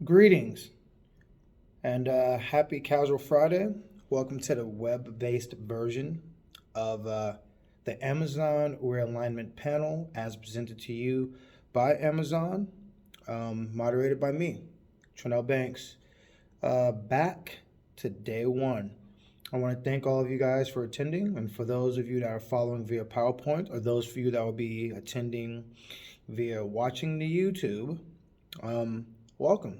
Greetings and happy Casual Friday. Welcome to the web based version of the Amazon Realignment Panel as presented to you by Amazon, moderated by me, Trinell Banks. Back to day one. I want to thank all of you guys for attending, and for those of you that are following via PowerPoint, or those of you that will be attending via watching the YouTube, welcome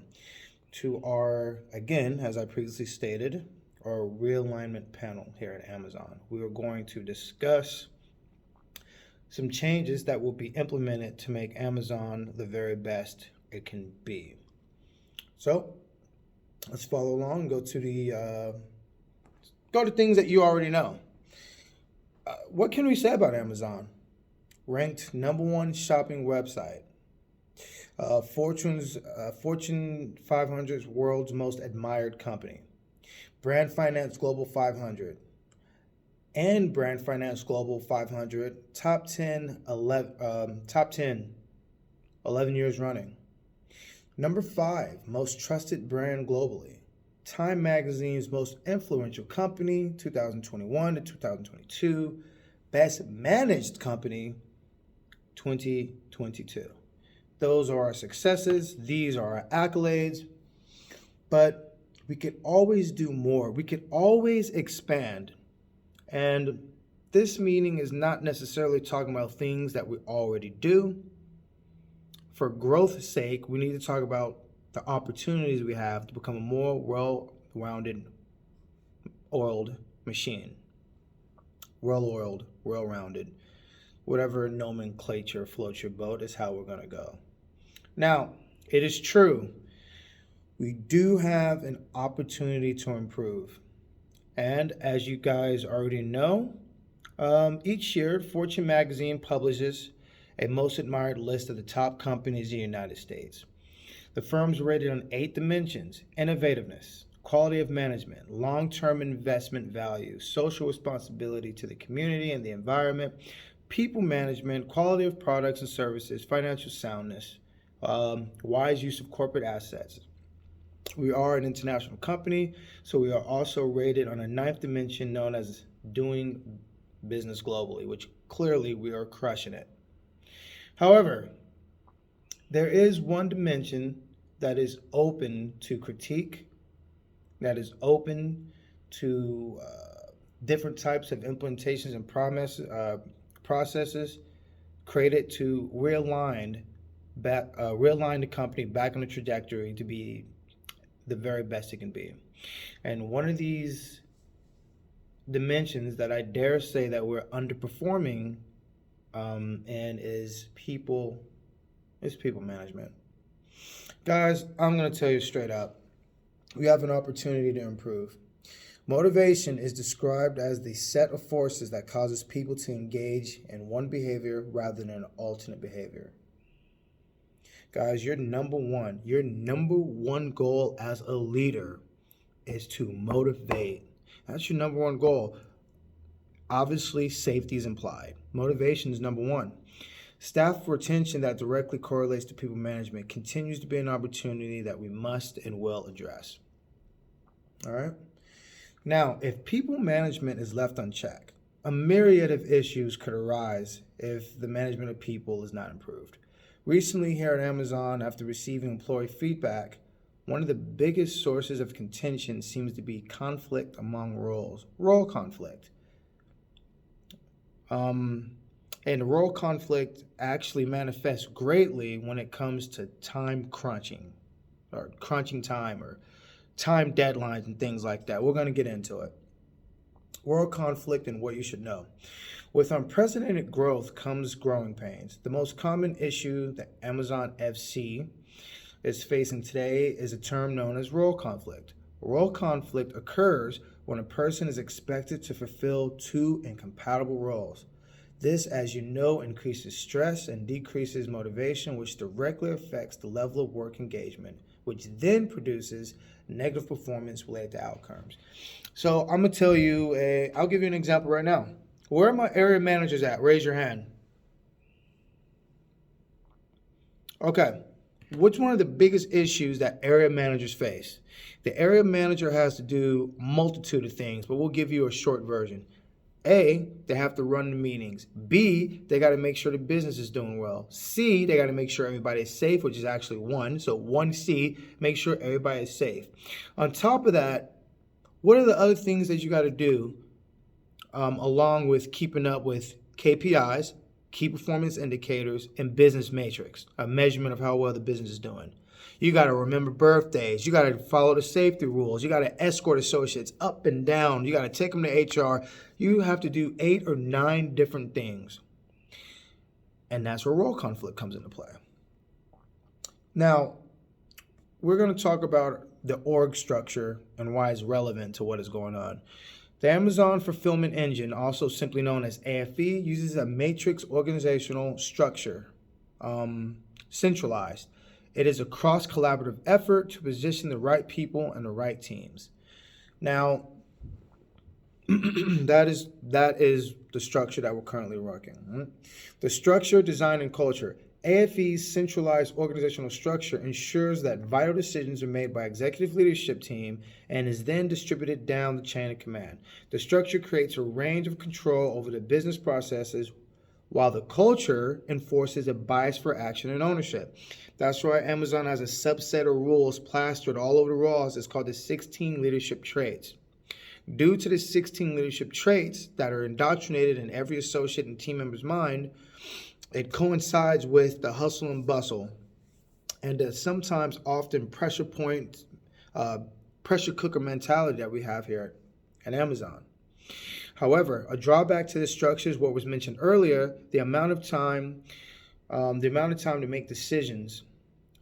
to our, again, as I previously stated, our realignment panel here at Amazon. We are going to discuss some changes that will be implemented to make Amazon the very best it can be. So let's follow along and go to things that you already know. What can we say about Amazon? Ranked number one shopping website. Fortune 500's world's most admired company. Brand Finance Global 500 and Brand Finance Global 500 top 10 11 years running. Number 5 most trusted brand globally. Time Magazine's most influential company 2021 to 2022. Best managed company 2022. Those are our successes. These are our accolades. But we could always do more. We could always expand. And this meeting is not necessarily talking about things that we already do. For growth's sake, we need to talk about the opportunities we have to become a more well-rounded, oiled machine. Well-oiled, well-rounded. Whatever nomenclature floats your boat is how we're going to go. Now, it is true, we do have an opportunity to improve. And as you guys already know, each year, Fortune Magazine publishes a most admired list of the top companies in the United States. The firm's rated on 8 dimensions: innovativeness, quality of management, long-term investment value, social responsibility to the community and the environment, people management, quality of products and services, financial soundness, wise use of corporate assets. We are an international company, so we are also rated on a 9th dimension known as doing business globally, which clearly we are crushing it. However, there is one dimension that is open to critique, that is open to different types of implementations and processes created to realign the company back on the trajectory to be the very best it can be. And one of these dimensions that I dare say that we're underperforming and is people management. Guys, I'm going to tell you straight up, we have an opportunity to improve. Motivation is described as the set of forces that causes people to engage in one behavior rather than an alternate behavior. Guys, your number one goal as a leader is to motivate. That's your number one goal. Obviously, safety is implied. Motivation is number one. Staff retention that directly correlates to people management continues to be an opportunity that we must and will address. All right? Now, if people management is left unchecked, a myriad of issues could arise if the management of people is not improved. Recently here at Amazon, after receiving employee feedback, one of the biggest sources of contention seems to be conflict among roles, role conflict. And role conflict actually manifests greatly when it comes to time crunching, or crunching time, or time deadlines and things like that. We're going to get into it. Role conflict and what you should know. With unprecedented growth comes growing pains. The most common issue that Amazon FC is facing today is a term known as role conflict. Role conflict occurs when a person is expected to fulfill two incompatible roles. This, as you know, increases stress and decreases motivation, which directly affects the level of work engagement, which then produces negative performance related to outcomes. So I'm going to tell you, I'll give you an example right now. Where are my area managers at? Raise your hand. Okay. what's one of the biggest issues that area managers face? The area manager has to do a multitude of things, but we'll give you a short version. A, they have to run the meetings. B, they got to make sure the business is doing well. C, they got to make sure everybody is safe, which is actually 1. So 1C, make sure everybody is safe. On top of that, what are the other things that you got to do along with keeping up with KPIs, key performance indicators, and business matrix, a measurement of how well the business is doing? You got to remember birthdays. You got to follow the safety rules. You got to escort associates up and down. You got to take them to HR. You have to do 8 or 9 different things. And that's where role conflict comes into play. Now, we're going to talk about the org structure and why it's relevant to what is going on. The Amazon Fulfillment Engine, also simply known as AFE, uses a matrix organizational structure, centralized. It is a cross-collaborative effort to position the right people and the right teams. Now, that is the structure that we're currently working. The structure, design, and culture. AFE's centralized organizational structure ensures that vital decisions are made by executive leadership team and is then distributed down the chain of command. The structure creates a range of control over the business processes, while the culture enforces a bias for action and ownership. That's why Amazon has a subset of rules plastered all over the walls. It's called the 16 leadership traits. Due to the 16 leadership traits that are indoctrinated in every associate and team member's mind, it coincides with the hustle and bustle and the sometimes often pressure cooker mentality that we have here at Amazon. However, a drawback to this structure is what was mentioned earlier. The amount of time to make decisions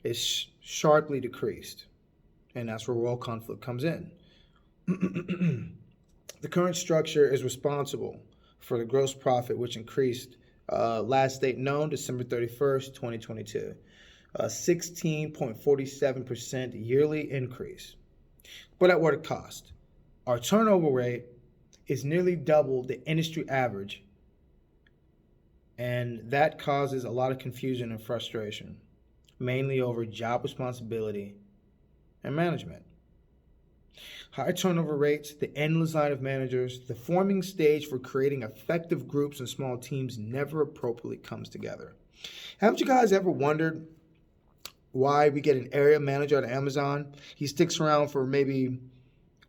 is sharply decreased, and that's where role conflict comes in. The current structure is responsible for the gross profit, which increased last date known, December 31st, 2022, a 16.47% yearly increase. But at what cost? Our turnover rate is nearly double the industry average, and that causes a lot of confusion and frustration, mainly over job responsibility and management. High turnover rates, the endless line of managers, the forming stage for creating effective groups and small teams never appropriately comes together. Haven't you guys ever wondered why we get an area manager at Amazon? He sticks around for maybe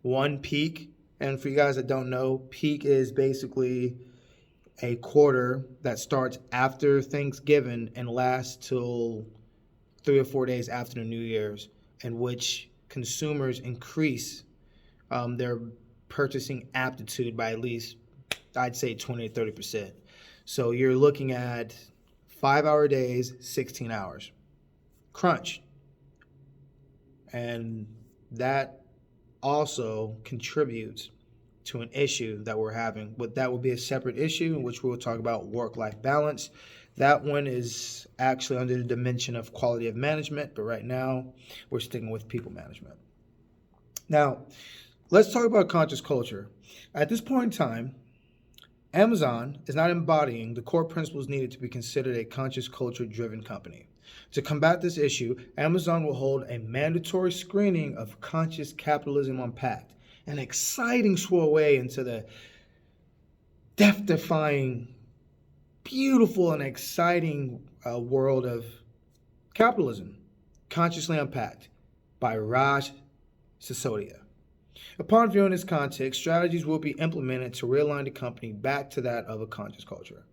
one peak. And for you guys that don't know, peak is basically a quarter that starts after Thanksgiving and lasts till 3 or 4 days after the New Year's, in which consumers increase their purchasing aptitude by at least, I'd say, 20 to 30%. So you're looking at 5-hour days, 16 hours. Crunch. And that also contributes to an issue that we're having, but that will be a separate issue in which we'll talk about work-life balance. That one is actually under the dimension of quality of management, but right now we're sticking with people management. Now, let's talk about conscious culture. At this point in time, Amazon is not embodying the core principles needed to be considered a conscious culture-driven company. To combat this issue, Amazon will hold a mandatory screening of Conscious Capitalism Unpacked, an exciting foray into the death-defying, beautiful, and exciting world of capitalism, Consciously Unpacked, by Raj Sisodia. Upon viewing this context, strategies will be implemented to realign the company back to that of a conscious culture.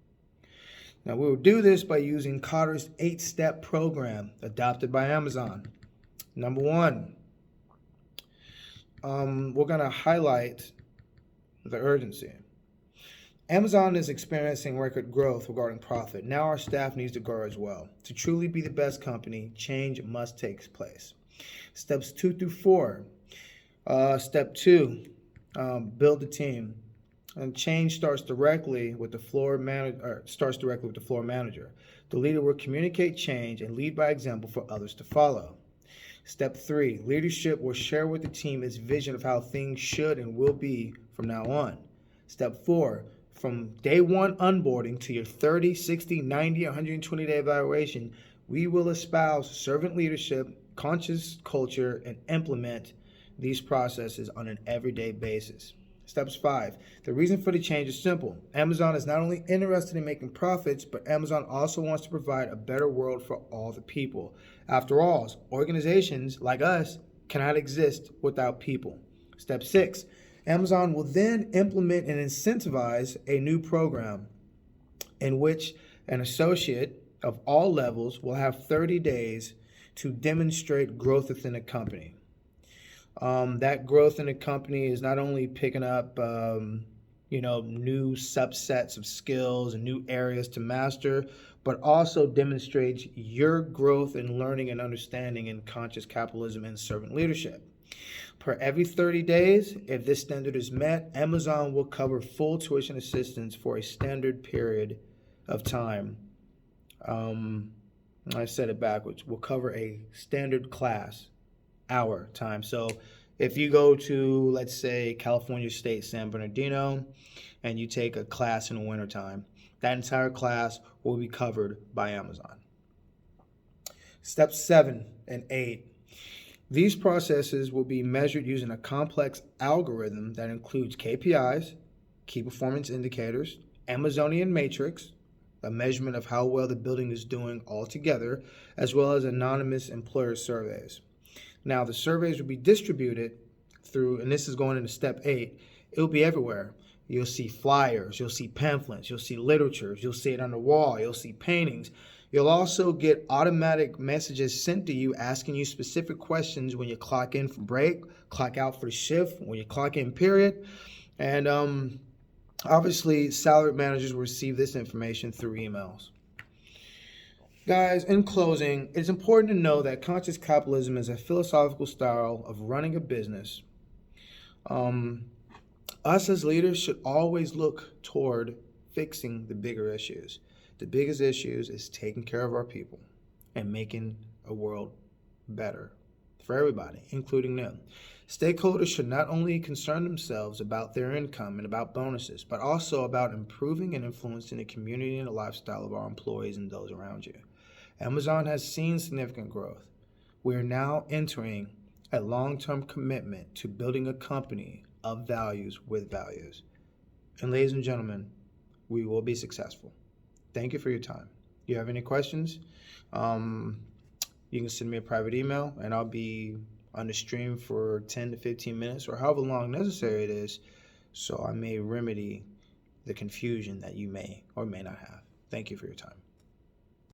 Now, we will do this by using Kotter's 8-step program adopted by Amazon. Number 1, we're going to highlight the urgency. Amazon is experiencing record growth regarding profit. Now our staff needs to grow as well. To truly be the best company, change must take place. Steps 2 through 4. Step 2, build the team. And change starts directly with the floor manager. The leader will communicate change and lead by example for others to follow. Step 3, leadership will share with the team its vision of how things should and will be from now on. Step 4, from day 1 onboarding to your 30, 60, 90, 120-day evaluation, We will espouse servant leadership, conscious culture, and implement these processes on an everyday basis. Steps 5. The reason for the change is simple. Amazon is not only interested in making profits, but Amazon also wants to provide a better world for all the people. After all, organizations like us cannot exist without people. Step 6. Amazon will then implement and incentivize a new program in which an associate of all levels will have 30 days to demonstrate growth within a company. That growth in the company is not only picking up, new subsets of skills and new areas to master, but also demonstrates your growth in learning and understanding in conscious capitalism and servant leadership. Per every 30 days, if this standard is met, Amazon will cover full tuition assistance for a standard period of time. I said it backwards. We'll cover a standard class hour time. So if you go to, let's say, California State, San Bernardino, and you take a class in the wintertime, that entire class will be covered by Amazon. Steps 7 and 8. These processes will be measured using a complex algorithm that includes KPIs, key performance indicators, Amazonian matrix, a measurement of how well the building is doing altogether, as well as anonymous employer surveys. Now, the surveys will be distributed through, and this is going into step 8, it will be everywhere. You'll see flyers, you'll see pamphlets, you'll see literatures, you'll see it on the wall, you'll see paintings. You'll also get automatic messages sent to you asking you specific questions when you clock in for break, clock out for the shift, when you clock in, period. And obviously, salaried managers will receive this information through emails. Guys, in closing, it's important to know that conscious capitalism is a philosophical style of running a business. Us as leaders should always look toward fixing the bigger issues. The biggest issues is taking care of our people and making a world better for everybody, including them. Stakeholders should not only concern themselves about their income and about bonuses, but also about improving and influencing the community and the lifestyle of our employees and those around you. Amazon has seen significant growth. We are now entering a long-term commitment to building a company of values with values. And ladies and gentlemen, we will be successful. Thank you for your time. If you have any questions, you can send me a private email, and I'll be on the stream for 10 to 15 minutes or however long necessary it is, so I may remedy the confusion that you may or may not have. Thank you for your time.